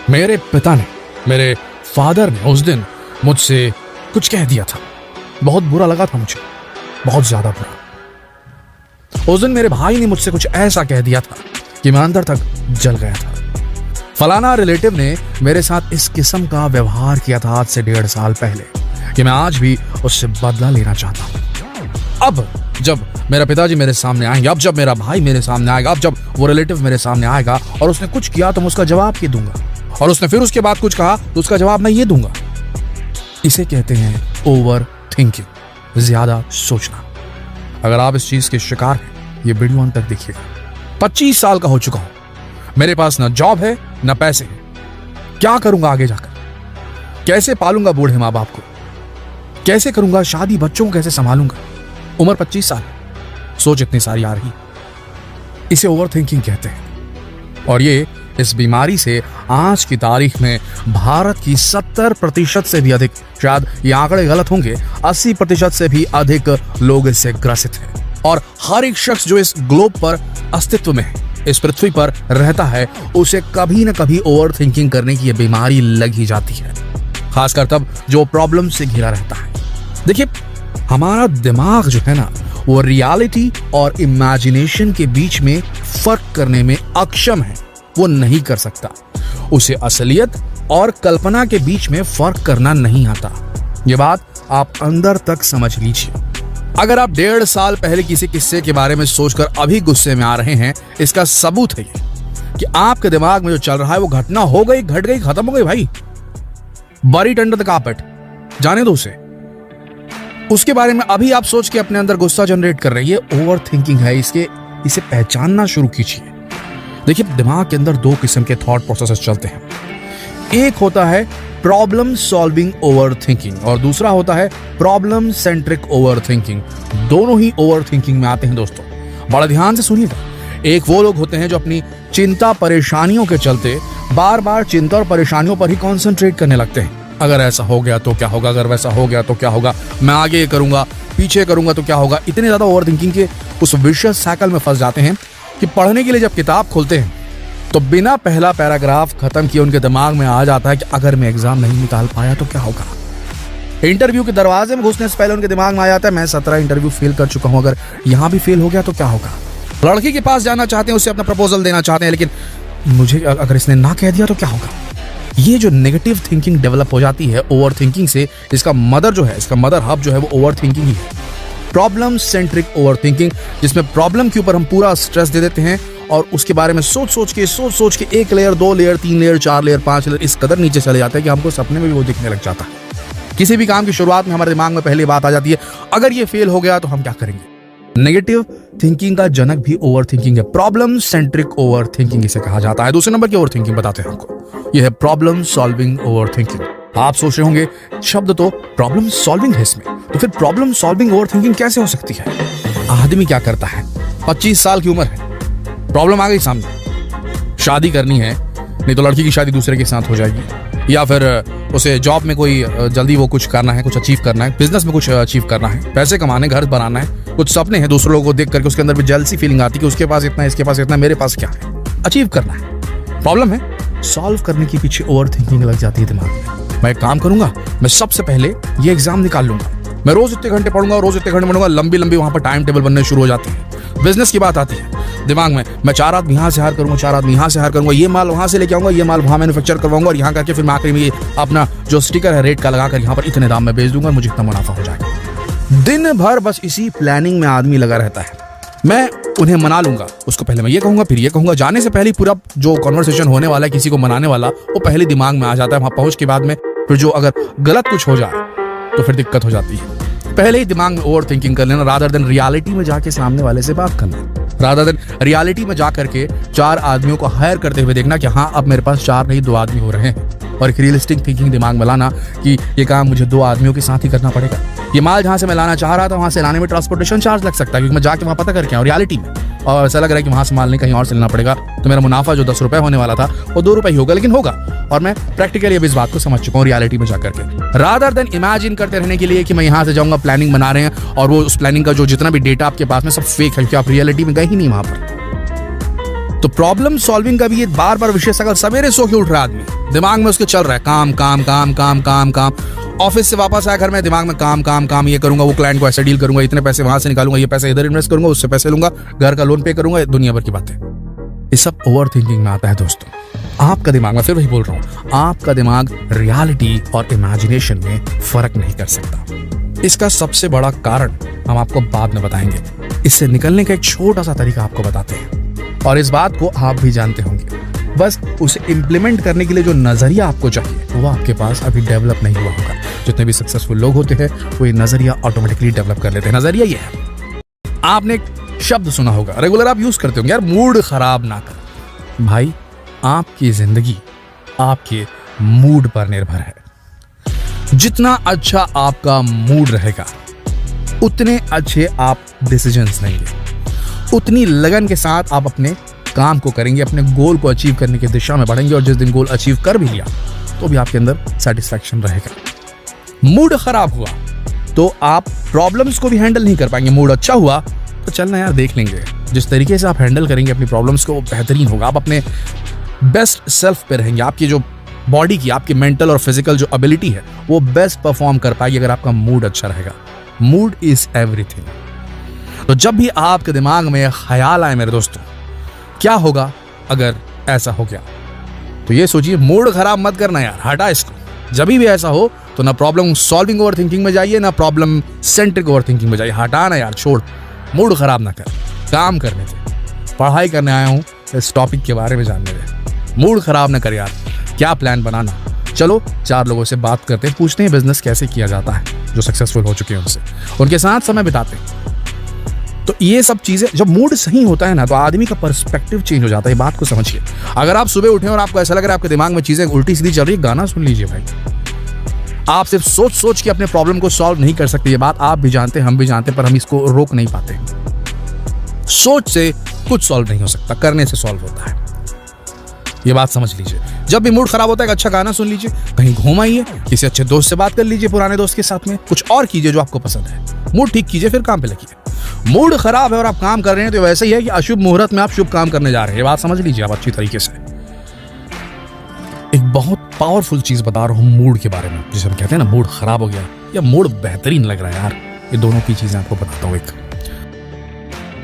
मेरे पिता ने, मेरे फादर ने उस दिन मुझसे कुछ कह दिया था। बहुत बुरा लगा था मुझे, बहुत ज्यादा बुरा। उस दिन मेरे भाई ने मुझसे कुछ ऐसा कह दिया था कि मैं अंदर तक जल गया था। फलाना रिलेटिव ने मेरे साथ इस किस्म का व्यवहार किया था आज से 1.5 साल पहले कि मैं आज भी उससे बदला लेना चाहता हूं। अब जब मेरा पिताजी मेरे सामने आएंगे, अब जब मेरा भाई मेरे सामने आएगा, अब जब वो रिलेटिव मेरे सामने आएगा और उसने कुछ किया तो मैं उसका जवाब ये दूंगा, और उसने फिर उसके बाद कुछ कहा तो उसका जवाब मैं ये दूंगा। इसे कहते हैं ओवर थिंकिंग, ज्यादा सोचना। अगर आप इस चीज के शिकार हैं, ये वीडियो अंत तक देखिएगा। 25 साल का हो चुका हूं, मेरे पास ना जॉब है ना पैसे हैं। क्या करूंगा आगे जाकर? कैसे पालूंगा बूढ़े माँ बाप को? कैसे करूंगा शादी? बच्चों को कैसे संभालूंगा? उम्र 25 साल, सोच इतनी सारी आ रही। इसे ओवर थिंकिंग कहते हैं। और ये इस बीमारी से आज की तारीख में भारत की 70% से भी अधिक, शायद ये आंकड़े गलत होंगे, 80% से भी अधिक लोग इससे ग्रसित हैं। और हर एक शख्स जो इस ग्लोब पर अस्तित्व में है, इस पृथ्वी पर रहता है, उसे कभी न कभी ओवर थिंकिंग करने की यह बीमारी लग ही जाती है, खासकर तब जो प्रॉब्लम से घिरा रहता है। देखिए, हमारा दिमाग जो है ना, वो रियलिटी और इमेजिनेशन के बीच में फर्क करने में अक्षम है। वो नहीं कर सकता। उसे असलियत और कल्पना के बीच में फर्क करना नहीं आता। ये बात आप अंदर तक समझ लीजिए। अगर आप 1.5 साल पहले किसी किस्से के बारे में सोचकर अभी गुस्से में आ रहे हैं, इसका सबूत है ये कि आपके दिमाग में जो चल रहा है वो घटना हो गई, घट गई, खत्म हो गई भाई। बरी अंडर द कार्पेट, जाने दो उसे। उसके बारे में अभी आप सोच के अपने अंदर गुस्सा जनरेट कर रहे हैं, ये ओवर थिंकिंग है। इसे पहचानना शुरू कीजिए। देखिए, दिमाग के अंदर 2 किस्म के थॉट प्रोसेसेस चलते हैं। एक होता है प्रॉब्लम सॉल्विंग ओवर थिंकिंग और दूसरा होता है प्रॉब्लम सेंट्रिक ओवर थिंकिंग। दोनों ही ओवर थिंकिंग में आते हैं दोस्तों, बड़ा ध्यान से सुनिएगा। एक वो लोग होते हैं जो अपनी चिंता परेशानियों के चलते बार बार चिंता और परेशानियों पर ही कॉन्सेंट्रेट करने लगते हैं। अगर ऐसा हो गया तो क्या होगा, अगर वैसा हो गया तो क्या होगा, मैं आगे ये करूंगा, पीछे करूंगा तो क्या होगा। इतने ज्यादा ओवर थिंकिंग के उस विशियस साइकिल में फंस जाते हैं कि पढ़ने के लिए जब किताब खोलते हैं तो बिना पहला पैराग्राफ खत्म किए उनके दिमाग में आ जाता है कि अगर मैं एग्जाम नहीं निकाल पाया तो क्या होगा। इंटरव्यू के दरवाजे में घुसने से पहले उनके दिमाग में आ जाता है मैं 17 इंटरव्यू फेल कर चुका हूं, अगर यहां भी फेल हो गया तो क्या होगा। लड़की के पास जाना चाहते हैं, उससे अपना प्रपोजल देना चाहते हैं, लेकिन मुझे अगर इसने ना कह दिया तो क्या होगा। ये जो नेगेटिव थिंकिंग डेवलप हो जाती है ओवर थिंकिंग से, इसका मदर जो है, इसका मदर हब जो है वो ओवर थिंकिंग ही है। प्रॉब्लम सेंट्रिक ओवर थिंकिंग, जिसमें प्रॉब्लम के ऊपर हम पूरा स्ट्रेस दे देते हैं और उसके बारे में सोच सोच के 1 layer, 2 layer, 3 layer, 4 layer, 5 layer इस कदर नीचे चले जाते हैं कि हमको सपने में भी वो दिखने लग जाता है। किसी भी काम की शुरुआत में हमारे दिमाग में पहली बात आ जाती है, अगर ये फेल हो गया तो हम क्या करेंगे। नेगेटिव थिंकिंग का जनक भी ओवर थिंकिंग है। प्रॉब्लम सेंट्रिक ओवर थिंकिंग इसे कहा जाता है। दूसरे नंबर की ओवर थिंकिंग बताते हैं हमको, यह है प्रॉब्लम सॉल्विंग ओवर थिंकिंग। आप सोच रहे होंगे शब्द तो प्रॉब्लम सॉल्विंग है इसमें, तो फिर प्रॉब्लम सॉल्विंग ओवर थिंकिंग कैसे हो सकती है। आदमी क्या करता है, 25 साल की उम्र है, प्रॉब्लम आ गई सामने, शादी करनी है, नहीं तो लड़की की शादी दूसरे के साथ हो जाएगी, या फिर उसे जॉब में कोई जल्दी वो कुछ करना है, कुछ अचीव करना है, बिजनेस में कुछ अचीव करना है, पैसे कमाने, घर बनाना है, कुछ सपने हैं, दूसरे लोगों को देख करके उसके अंदर भी जेलसी फीलिंग आती है कि उसके पास इतना, इसके पास इतना, मेरे पास क्या है। अचीव करना है, प्रॉब्लम है, सॉल्व करने के पीछे ओवर थिंकिंग लग जाती है दिमाग में। मैं एक काम करूंगा, मैं सबसे पहले ये एग्जाम निकाल लूंगा, मैं रोज इतने घंटे पढ़ूंगा, रोज इतने घंटे पढ़ूंगा, लंबी लंबी वहां पर टाइम टेबल बनने शुरू हो जाती है। बिजनेस की बात आती है दिमाग में, मैं 4 आदमी यहाँ से हायर करूंगा, 4 आदमी यहाँ से हायर करूंगा, ये माल वहां से लेके आऊंगा, ये माल वहां मैन्युफैक्चर करवाऊंगा और यहाँ करके फिर मैं आखिर में अपना जो स्टिकर है रेट का लगाकर यहाँ पर इतने दाम में बेच दूंगा, मुझे इतना मुनाफा हो जाएगा। दिन भर बस इसी प्लानिंग में आदमी लगा रहता है। मैं उन्हें मना लूंगा, उसको पहले मैं ये कहूंगा, फिर ये कहूंगा, जाने से पहले पूरा जो कॉन्वर्सेशन होने वाला है किसी को मनाने वाला, वो पहले दिमाग में आ जाता है। वहां पहुंच के बाद में फिर जो अगर गलत कुछ हो जाए तो फिर दिक्कत हो जाती है। पहले ही दिमाग में ओवर थिंकिंग कर लेना, रादर देन रियलिटी में जाके सामने वाले से बात करना, रादर देन रियलिटी में जा करके 4 आदमियों को हायर करते हुए देखना कि हाँ अब मेरे पास 4 नहीं 2 आदमी हो रहे हैं, और एक रियलिस्टिक थिंकिंग दिमाग में लाना कि ये काम मुझे 2 आदमियों के साथ ही करना पड़ेगा। ये माल जहां से मैं लाना चाह रहा था वहां से लाने में ट्रांसपोर्टेशन चार्ज लग सकता है, क्योंकि मैं जाके वहां पता करके आऊं रियलिटी में, और ऐसा लग रहा है कि वहां से माल नहीं कहीं और से लेना पड़ेगा, तो मेरा मुनाफा जो 10 रुपए होने वाला था वो 2 रुपए ही होगा, लेकिन होगा। और मैं प्रैक्टिकली अब इस बात को समझ चुका हूँ रियलिटी में जाकर के, रादर देन इमेजिन करते रहने के लिए कि मैं यहाँ से जाऊंगा, प्लानिंग बना रहे हैं और वो उस प्लानिंग का जो जितना भी डेटा आपके पास में सब फेक है, क्योंकि आप रियलिटी में गए ही नहीं वहां पर। तो प्रॉब्लम सॉल्विंग का भी ये बार बार विषय, अगर सवेरे सो के उठ रहा आदमी, दिमाग में उसके चल रहा है काम काम काम काम काम काम, ऑफिस से वापस आया घर में दिमाग में काम काम काम, ये करूंगा, वो क्लाइंट को ऐसे डील करूंगा, इतने पैसे वहां से निकालूंगा, ये पैसे इधर इन्वेस्ट करूंगा, उससे पैसे लूंगा, घर का लोन पे करूंगा, दुनिया भर की बातें। ये सब ओवर थिंकिंग में आता है दोस्तों। आपका दिमाग, मैं फिर वही बोल रहा हूं, आपका दिमाग रियलिटी और इमेजिनेशन में फर्क नहीं कर सकता। इसका सबसे बड़ा कारण हम आपको बाद में बताएंगे। इससे निकलने का एक छोटा सा तरीका आपको बताते हैं, और इस बात को आप भी जानते होंगे। बस उसे इम्प्लीमेंट करने के लिए जो नजरिया आपको चाहिए वो आपके पास अभी डेवलप नहीं हुआ होगा। जितने भी सक्सेसफुल लोग होते हैं वो ये नजरिया ऑटोमेटिकली डेवलप कर लेते हैं। नजरिया ये है, आपने एक शब्द सुना होगा, रेगुलर आप यूज करते होंगे, यार मूड खराब ना कर। भाई, आपकी जिंदगी आपके मूड पर निर्भर है। जितना अच्छा आपका मूड रहेगा उतने अच्छे आप डिसीजंस लेंगे, उतनी लगन के साथ आप अपने काम को करेंगे, अपने गोल को अचीव करने की दिशा में बढ़ेंगे, और जिस दिन गोल अचीव कर भी लिया तो भी आपके अंदर सेटिस्फैक्शन रहेगा। मूड खराब हुआ तो आप प्रॉब्लम्स को भी हैंडल नहीं कर पाएंगे। मूड अच्छा हुआ तो चलना यार देख लेंगे, जिस तरीके से आप हैंडल करेंगे अपनी प्रॉब्लम्स को वो बेहतरीन होगा। आप अपने बेस्ट सेल्फ पे रहेंगे, आपकी जो बॉडी की, आपकी मेंटल और फिजिकल जो एबिलिटी है वो बेस्ट परफॉर्म कर पाएगी अगर आपका मूड अच्छा रहेगा। Mood is everything. तो जब भी आपके दिमाग में ख्याल आए मेरे दोस्तों, क्या होगा अगर ऐसा हो गया, तो ये सोचिए, मूड खराब मत करना यार, हटा इसको। जब भी ऐसा हो तो ना प्रॉब्लम सॉल्विंग ओवर थिंकिंग में जाइए, ना प्रॉब्लम सेंट्रिक ओवर थिंकिंग में जाइए। हटाना यार, छोड़, मूड खराब ना कर, काम करने दे। पढ़ाई करने आया हूं, इस टॉपिक के बारे में जानने दे। मूड खराब ना कर यार, क्या प्लान बनाना। चलो 4 लोगों से बात करते हैं, पूछते हैं बिजनेस कैसे किया जाता है, जो सक्सेसफुल हो चुके हैं उनसे, उनके साथ समय बिताते हैं। तो ये सब चीजें, जब मूड सही होता है ना तो आदमी का पर्सपेक्टिव चेंज हो जाता है। बात को समझिए। अगर आप सुबह उठे और आपको ऐसा लग रहा है आपके दिमाग में चीजें उल्टी सीधी चल रही है, गाना सुन लीजिए भाई। आप सिर्फ सोच सोच के अपने प्रॉब्लम को सॉल्व नहीं कर सकते, ये बात आप भी जानते हैं, हम भी जानते हैं, पर हम इसको रोक नहीं पाते। सोच से कुछ सॉल्व नहीं हो सकता, करने से सॉल्व होता है। ये बात समझ लीजिए। जब भी मूड खराब होता है, एक अच्छा गाना सुन लीजिए, कहीं घूम आइए, किसी अच्छे दोस्त से बात कर लीजिए, पुराने दोस्त के साथ में कुछ और कीजिए जो आपको पसंद है। मूड ठीक कीजिए, फिर काम पे लगिए। मूड खराब है और आप काम कर रहे हैं तो वैसे ही है कि अशुभ मुहूर्त में आप शुभ काम करने जा रहे हैं। ये बात समझ लीजिए आप अच्छी तरीके से। एक बहुत पावरफुल चीज बता रहा हूं मूड के बारे में, जिसे हम कहते हैं ना मूड खराब हो गया या मूड बेहतरीन लग रहा है यार। ये दोनों की चीजें आपको बताता हूं। एक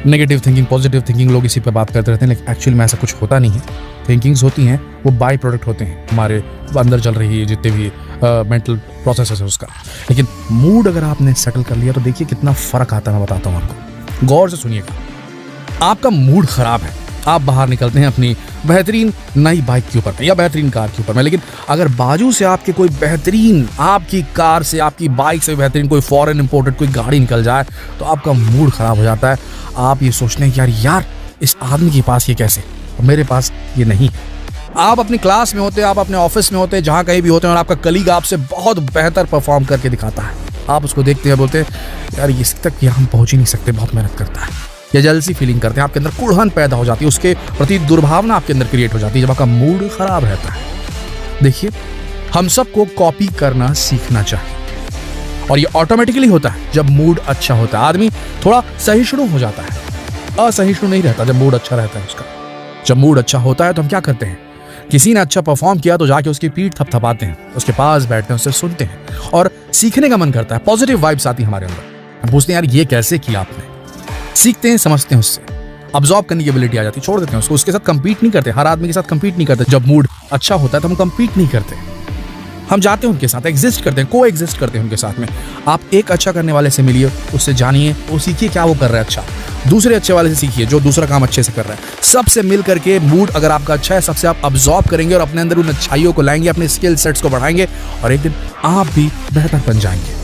नेगेटिव थिंकिंग, पॉजिटिव थिंकिंग, लोग इसी पे बात करते रहते हैं, लेकिन एक्चुअली में ऐसा कुछ होता नहीं है। थिंकिंग्स होती हैं, वो बाई प्रोडक्ट होते हैं हमारे अंदर चल रही है जितने भी मेंटल प्रोसेस है उसका। लेकिन मूड अगर आपने सेटल कर लिया तो देखिए कितना फर्क आता है। मैं बताता हूँ आपको, गौर से सुनिएगा। आपका मूड खराब है, आप बाहर निकलते हैं अपनी बेहतरीन नई बाइक के ऊपर या बेहतरीन कार के ऊपर में, लेकिन अगर बाजू से आपके कोई बेहतरीन, आपकी कार से, आपकी बाइक से बेहतरीन कोई फॉरेन इंपोर्टेड कोई गाड़ी निकल जाए तो आपका मूड खराब हो जाता है। आप ये सोचते हैं कि यार इस आदमी के पास ये कैसे, मेरे पास ये नहीं। आप अपनी क्लास में होते हैं, आप अपने ऑफिस में होते हैं, जहां कहीं भी होते हैं, और आपका कलीग आपसे बहुत बेहतर परफॉर्म करके दिखाता है। आप उसको देखते हैं, बोलते हैं यार इस तक यहाँ हम पहुंच ही नहीं सकते, बहुत मेहनत करता है। या जलसी फीलिंग करते हैं, आपके अंदर कुड़हन पैदा हो जाती है, उसके प्रति दुर्भावना आपके अंदर क्रिएट हो जाती है जब आपका मूड खराब रहता है। देखिए, हम सबको कॉपी करना सीखना चाहिए, और ये ऑटोमेटिकली होता है जब मूड अच्छा होता है। आदमी थोड़ा सहिष्णु हो जाता है, असहिष्णु नहीं रहता जब मूड अच्छा रहता है उसका। जब मूड अच्छा होता है तो हम क्या करते हैं, किसी ने अच्छा परफॉर्म किया तो जाके उसकी पीठ थपथपाते हैं, उसके पास बैठते हैं, उससे सुनते हैं, और सीखने का मन करता है। पॉजिटिव वाइब्स आती है हमारे अंदर। हम पूछते हैं यार ये कैसे किया आपने, सीखते हैं, समझते हैं, उससे अब्सॉर्ब करने की एबिलिटी आ जाती है, छोड़ देते हैं उसको। उसके साथ कंपीट नहीं करते, हर आदमी के साथ कंपीट नहीं करते। जब मूड अच्छा होता है तो हम कंपीट नहीं करते, हम जाते हैं उनके साथ, एग्जिस्ट करते हैं, को एग्जिस्ट करते हैं उनके साथ में। आप एक अच्छा करने वाले से मिलिए, उससे जानिए, वो सीखिए क्या वो कर रहा है अच्छा। दूसरे अच्छे वाले से सीखिए जो दूसरा काम अच्छे से कर रहा है। सबसे मिल करके मूड अगर आपका अच्छा है, सबसे आप अब्सॉर्ब करेंगे और अपने अंदर उन अच्छाइयों को लाएंगे, अपने स्किल सेट्स को बढ़ाएंगे, और एक दिन आप भी बेहतर बन जाएंगे।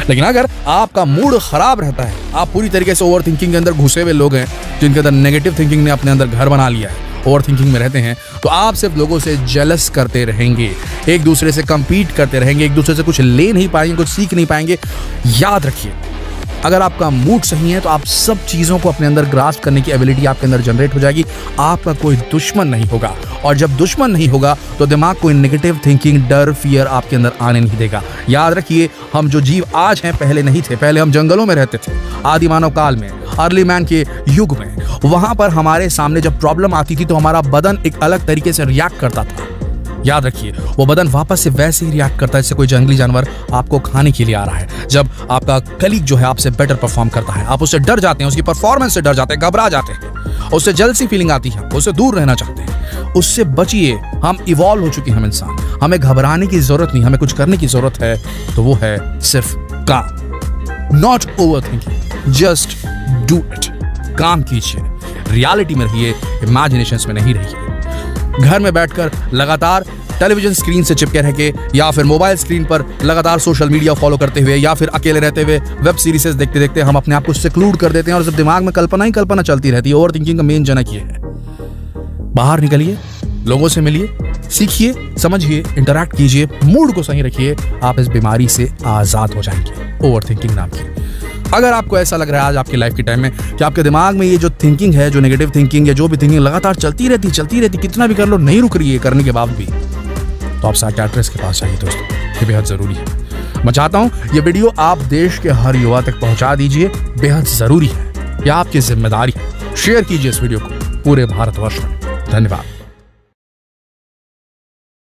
लेकिन अगर आपका मूड खराब रहता है, आप पूरी तरीके से ओवर थिंकिंग के अंदर घुसे हुए लोग हैं, जिनके अंदर नेगेटिव थिंकिंग ने अपने अंदर घर बना लिया है, ओवर थिंकिंग में रहते हैं, तो आप सिर्फ लोगों से जेलस करते रहेंगे, एक दूसरे से कंपीट करते रहेंगे, एक दूसरे से कुछ ले नहीं पाएंगे, कुछ सीख नहीं पाएंगे। याद रखिए, अगर आपका मूड सही है तो आप सब चीज़ों को अपने अंदर ग्रास्प करने की एबिलिटी आपके अंदर जनरेट हो जाएगी। आपका कोई दुश्मन नहीं होगा, और जब दुश्मन नहीं होगा तो दिमाग कोई नेगेटिव थिंकिंग, डर, फियर आपके अंदर आने नहीं देगा। याद रखिए, हम जो जीव आज हैं पहले नहीं थे। पहले हम जंगलों में रहते थे, आदि मानव काल में। अर्ली मैन के युग में, वहां पर हमारे सामने जब प्रॉब्लम आती थी तो हमारा बदन एक अलग तरीके से रिएक्ट करता था। याद रखिए, वो बदन वापस से वैसे ही रिएक्ट करता है जैसे कोई जंगली जानवर आपको खाने के लिए आ रहा है। जब आपका कलीग जो है आपसे बेटर परफॉर्म करता है, आप उससे डर जाते हैं, उसकी परफॉर्मेंस से डर जाते हैं, घबरा जाते हैं, उससे जेलसी फीलिंग आती है, उससे दूर रहना चाहते हैं। उससे बचिए। हम इवॉल्व हो चुके हैं, हम इंसान, हमें घबराने की जरूरत नहीं, हमें कुछ करने की जरूरत है तो वो है सिर्फ काम। Not over thinking, just do it. काम कीजिए, रियलिटी में रहिए, इमेजिनेशंस में नहीं रहिए। घर में बैठकर लगातार टेलीविजन स्क्रीन से चिपके रह के, या फिर मोबाइल स्क्रीन पर लगातार सोशल मीडिया फॉलो करते हुए, या फिर अकेले रहते हुए वेब सीरीज देखते देखते हम अपने आप को सिक्लूड कर देते हैं और सिर्फ दिमाग में कल्पना ही कल्पना चलती रहती है। ओवर थिंकिंग का मेन जनक ये है। बाहर निकलिए, लोगों से मिलिए, सीखिए, समझिए, इंटरैक्ट कीजिए, मूड को सही रखिए, आप इस बीमारी से आजाद हो जाएंगे, ओवर थिंकिंग नाम की। अगर आपको ऐसा लग रहा है आज आपकी लाइफ के टाइम में कि आपके दिमाग में ये जो थिंकिंग है, जो नेगेटिव थिंकिंग या जो भी थिंकिंग लगातार चलती रहती, कितना भी कर लो नहीं रुक रही है करने के बाद भी, तो आप साइकियाट्रिस्ट के पास जाइए दोस्तों, ये बेहद जरूरी है। मैं चाहता हूं ये वीडियो आप देश के हर युवा तक पहुंचा दीजिए, बेहद जरूरी है, यह आपकी जिम्मेदारी है। शेयर कीजिए इस वीडियो को पूरे भारतवर्ष में। धन्यवाद।